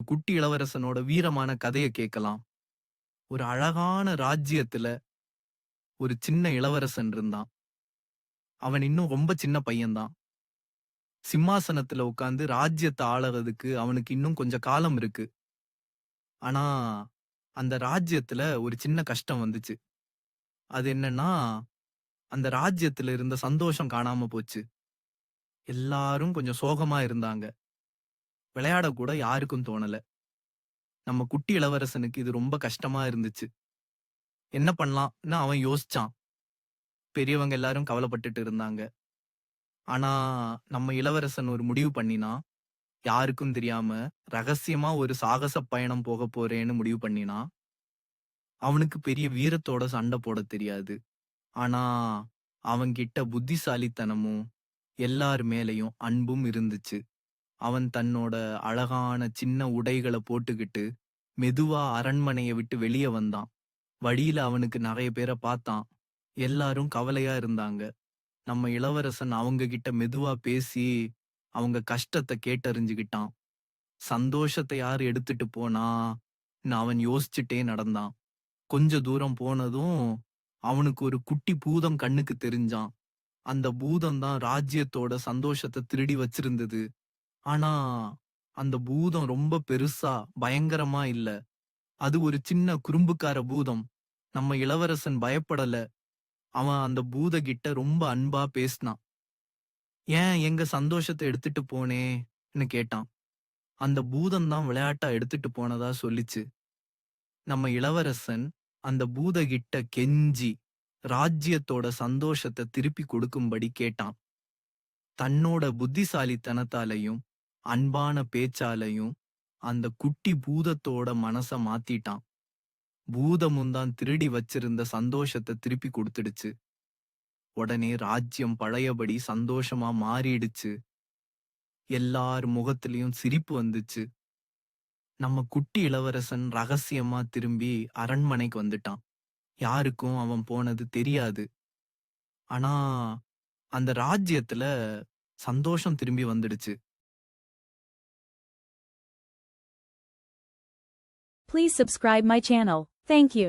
குட்டி இளவரசனோட வீரமான கதைய கேட்கலாம். ஒரு அழகான ராஜ்யத்துல ஒரு சின்ன இளவரசன் இருந்தான். அவன் இன்னும் ரொம்ப சின்ன பையன்தான். சிம்மாசனத்துல உட்கார்ந்து ராஜ்யத்த ஆளறதுக்கு அவனுக்கு இன்னும் கொஞ்சம் காலம் இருக்கு. ஆனா, அந்த ராஜ்யத்துல ஒரு சின்ன கஷ்டம் வந்துச்சு. அது என்னன்னா, அந்த ராஜ்யத்துல இருந்த சந்தோஷம் காணாம போச்சு. எல்லாரும் கொஞ்சம் சோகமா இருந்தாங்க. விளையாட கூட யாருக்கும் தோணல. நம்ம குட்டி இளவரசனுக்கு இது ரொம்ப கஷ்டமா இருந்துச்சு. என்ன பண்ணலாம்னு அவன் யோசிச்சான். பெரியவங்க எல்லாரும் கவலைப்பட்டுட்டு இருந்தாங்க. ஆனா, நம்ம இளவரசன் ஒரு முடிவு பண்ணினான். யாருக்கும் தெரியாம ரகசியமா ஒரு சாகச பயணம் போகப் போறேன்னு முடிவு பண்ணினான். அவனுக்கு பெரிய வீரத்தோட சண்டை போடத் தெரியாது. ஆனா, அவன்கிட்ட புத்திசாலித்தனமும், எல்லார் மேலயும் அன்பும் இருந்துச்சு. அவன் தன்னோட அழகான சின்ன உடைகள போட்டுக்கிட்டு, மெதுவா அரண்மனைய விட்டு வெளிய வந்தான். வழியில அவனுக்கு நெறைய பேர பார்த்தான். எல்லாரும் கவலையா இருந்தாங்க. நம்ம இளவரசன் அவங்க கிட்ட மெதுவா பேசி அவங்க கஷ்டத்த கேட்டறிஞ்சுகிட்டான். சந்தோஷத்தை யார் எடுத்துட்டு போனான்னு அவன் யோசிச்சுட்டே நடந்தான். கொஞ்ச தூரம் போனதும் அவனுக்கு ஒரு குட்டி பூதம் கண்ணுக்கு தெரிஞ்சான். அந்த பூதம் தான் ராஜ்யத்தோட சந்தோஷத்தை திருடி வச்சிருந்தது. ஆனா அந்த பூதம் ரொம்ப பெருசா பயங்கரமா இல்ல. அது ஒரு சின்ன குறும்புக்கார பூதம். நம்ம இளவரசன் பயப்படல. அவன் அந்த பூத கிட்ட ரொம்ப அன்பா பேசினான். ஏன் எங்க சந்தோஷத்தை எடுத்துட்டு போனேன்னு கேட்டான். அந்த பூதம் தான் விளையாட்டா எடுத்துட்டு போனதா சொல்லிச்சு. நம்ம இளவரசன் அந்த பூதகிட்ட கெஞ்சி ராஜ்யத்தோட சந்தோஷத்தை திருப்பி கொடுக்கும்படி கேட்டான். தன்னோட புத்திசாலித்தனத்தாலையும் அன்பான பேச்சாலையும் அந்த குட்டி பூதத்தோட மனச மாத்திட்டான். பூதமும் தான் திருடி வச்சிருந்த சந்தோஷத்தை திருப்பி கொடுத்துடுச்சு. உடனே ராஜ்யம் பழையபடி சந்தோஷமா மாறிடுச்சு. எல்லார் முகத்திலையும் சிரிப்பு வந்துச்சு. நம்ம குட்டி இளவரசன் ரகசியமா திரும்பி அரண்மனைக்கு வந்துட்டான். யாருக்கும் அவன் போனது தெரியாது. ஆனா, அந்த ராஜ்யத்துல சந்தோஷம் திரும்பி வந்துடுச்சு. Please subscribe my channel. Thank you.